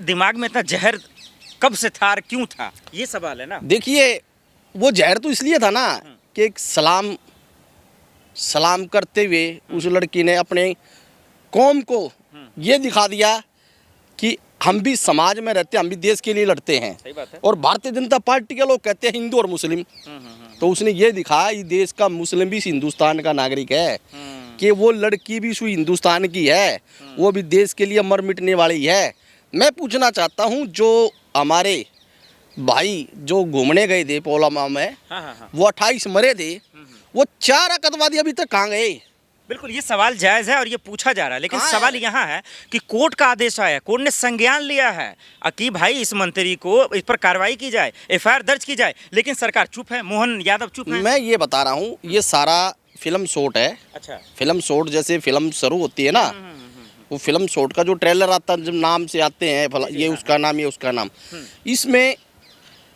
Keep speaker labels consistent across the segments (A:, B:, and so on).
A: दिमाग में इतना जहर कब से था और क्यों था, ये सवाल है ना।
B: देखिए, वो जहर तो इसलिए था ना कि एक सलाम करते हुए उस लड़की ने अपने कौम को ये दिखा दिया कि हम भी समाज में रहते हैं, हम भी देश के लिए लड़ते हैं।
A: सही बात है।
B: और भारतीय जनता पार्टी के लोग कहते हैं हिंदू और मुस्लिम, तो उसने ये दिखाया ये देश का मुस्लिम भी हिंदुस्तान का नागरिक है, कि वो लड़की भी हिंदुस्तान की है, वो भी देश के लिए मर मिटने वाली है। मैं पूछना चाहता हूँ, जो हमारे भाई जो घूमने गए थे पुलवामा में, वो 28 मरे थे, वो 4 आतंकवादी अभी तक कहाँ गए?
A: बिल्कुल, ये सवाल जायज़ है और ये पूछा जा रहा है, लेकिन सवाल यहाँ है कि कोर्ट का आदेश आया, कोर्ट ने संज्ञान लिया है कि भाई इस मंत्री को इस पर कार्रवाई की जाए, एफआईआर दर्ज की जाए, लेकिन सरकार चुप है, मोहन यादव चुप है।
B: मैं ये बता रहा हूँ, ये सारा फिल्म शॉट है।
A: अच्छा,
B: फिल्म शॉट जैसे फिल्म शुरू होती है ना, वो फिल्म शॉट का जो ट्रेलर आता है, जब नाम से आते हैं ये उसका नाम, ये उसका नाम, इसमें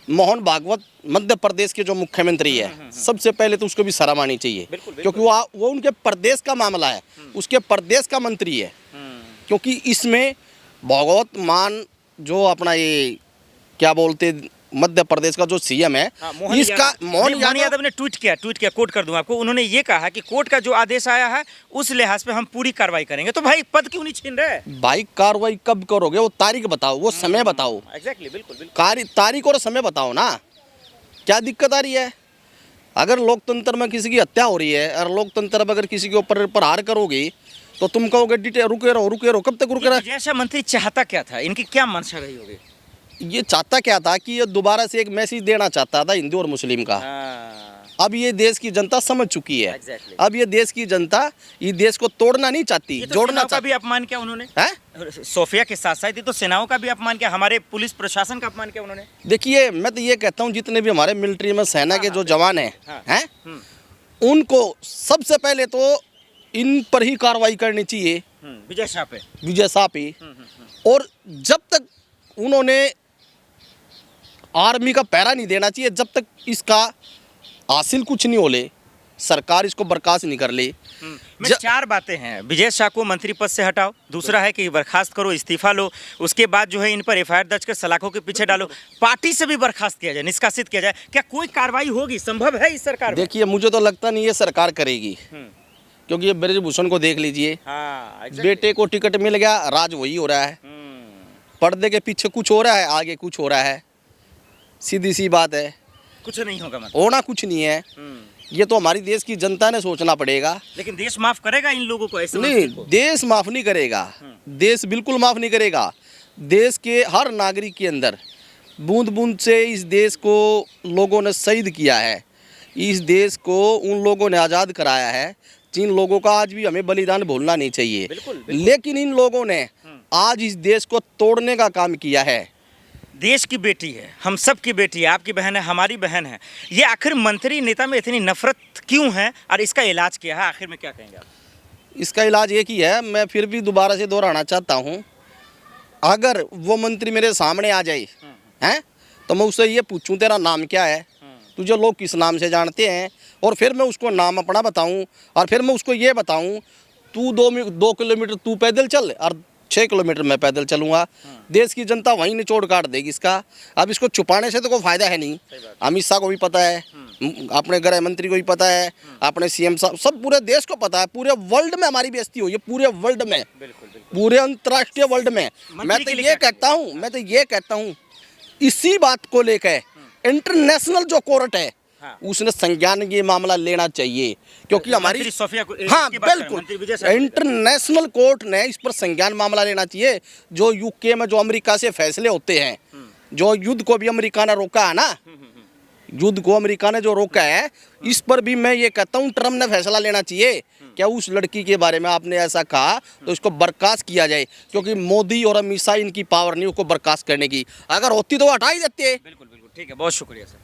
B: मोहन भागवत मध्य प्रदेश के जो मुख्यमंत्री है, सबसे पहले तो उसको भी शर्म आनी चाहिए, क्योंकि वो उनके प्रदेश का मामला है, उसके प्रदेश का मंत्री है। क्योंकि इसमें भगवत मान जो अपना ये क्या बोलते मध्य प्रदेश का जो सीएम है, इसका
A: मोहन यादव ने ट्वीट किया, कोट कर दूं आपको, उन्होंने ये कहा कि कोर्ट का जो आदेश आया है उस लिहाज पे हम पूरी कार्रवाई करेंगे। तो भाई पद क्यों नहीं छीन रहे?
B: भाई कार्रवाई कब करोगे, वो तारीख बताओ, वो समय बताओ।
A: एग्जैक्टली, बिल्कुल।
B: तारीख और समय बताओ ना, क्या दिक्कत आ रही है? अगर लोकतंत्र में किसी की हत्या हो रही है और लोकतंत्र में अगर किसी के ऊपर प्रहार करोगे तो तुम कहोगे रुके रहो, कब तक रुके रहो?
A: जैसा मंत्री चाहता क्या था, इनकी क्या मंशा रही होगी?
B: ये चाहता क्या था कि ये दोबारा से एक मैसेज देना चाहता था हिंदू और मुस्लिम का। अब ये देश की जनता समझ चुकी है। अब ये देश की जनता ये देश को तोड़ना नहीं चाहती, जोड़ना चाहती।
A: भी अपमान किया उन्होंने, सोफिया के साथ साथ ये तो सेनाओं का भी अपमान किया, हमारे पुलिस प्रशासन का अपमान किया उन्होंने।
B: देखिए, मैं तो ये कहता हूँ, जितने भी हमारे मिलिट्री में सेना के जो जवान हैं, उनको सबसे पहले तो इन पर ही कार्रवाई करनी चाहिए, विजय शाह पे। और जब तक उन्होंने आर्मी का पैरा नहीं देना चाहिए, जब तक इसका हासिल कुछ नहीं हो ले, सरकार इसको बर्खास्त नहीं कर ले।
A: में 4 बातें हैं। विजय शाह को मंत्री पद से हटाओ, दूसरा है कि बर्खास्त करो, इस्तीफा लो, उसके बाद जो है इन पर एफआईआर दर्ज कर सलाखों के पीछे डालो, पार्टी से भी बर्खास्त किया जाए, निष्कासित किया जाए। क्या कोई कार्रवाई होगी, संभव है इस सरकार में?
B: देखिए, मुझे तो लगता नहीं ये सरकार करेगी, क्योंकि ये ब्रजभूषण को देख लीजिए, बेटे को टिकट मिल गया, राज वही हो रहा है, पर्दे के पीछे कुछ हो रहा है, आगे कुछ हो रहा है। सीधी सी बात है,
A: कुछ नहीं होगा, मतलब
B: होना कुछ नहीं है। ये तो हमारी देश की जनता ने सोचना पड़ेगा।
A: लेकिन देश माफ करेगा इन लोगों को? ऐसे
B: नहीं, देश माफ नहीं करेगा, देश बिल्कुल माफ नहीं करेगा। देश के हर नागरिक के अंदर बूंद बूंद से इस देश को लोगों ने शहीद किया है, इस देश को उन लोगों ने आज़ाद कराया है, जिन लोगों का आज भी हमें बलिदान भूलना नहीं चाहिए। लेकिन इन लोगों ने आज इस देश को तोड़ने का काम किया है।
A: देश की बेटी है, हम सब की बेटी है, आपकी बहन है, हमारी बहन है, ये आखिर मंत्री नेता में इतनी नफरत क्यों है और इसका इलाज क्या है, आखिर में क्या कहेंगे आप?
B: इसका इलाज एक ही है, मैं फिर भी दोबारा से दोहराना चाहता हूँ, अगर वो मंत्री मेरे सामने आ जाए हैं तो मैं उससे ये पूछूं तेरा नाम क्या है, तुझे लोग किस नाम से जानते हैं, और फिर मैं उसको नाम अपना बताऊँ, और फिर मैं उसको ये बताऊँ तू 2 किलोमीटर तू पैदल चल और 6 किलोमीटर मैं पैदल चलूँगा। देश की जनता वहीं निचोड़ काट देगी इसका। अब इसको छुपाने से तो कोई फायदा है नहीं। अमित शाह को भी पता है, अपने गृह मंत्री को भी पता है, अपने सीएम साहब, सब पूरे देश को पता है, पूरे वर्ल्ड में हमारी बेइज्जती हुई है, पूरे वर्ल्ड में, पूरे अंतर्राष्ट्रीय वर्ल्ड में। मैं तो ये कहता हूँ इसी बात को लेकर इंटरनेशनल जो कोर्ट है उसने संज्ञान ये मामला लेना चाहिए, क्योंकि हमारी बिल्कुल इंटरनेशनल कोर्ट ने इस पर संज्ञान मामला लेना चाहिए। जो यूके में जो अमेरिका से फैसले होते हैं, जो युद्ध को भी अमेरिका ने रोका है ना, युद्ध को अमेरिका ने जो रोका है, इस पर भी मैं ये कहता हूँ ट्रम्प ने फैसला लेना चाहिए। क्या उस लड़की के बारे में आपने ऐसा कहा तो इसको बर्खास्त किया जाए, क्योंकि मोदी और अमित शाह इनकी पावर नहीं उसको बर्खास्त करने की, अगर होती तो हटा ही देते।
A: बिल्कुल, ठीक है, बहुत शुक्रिया सर।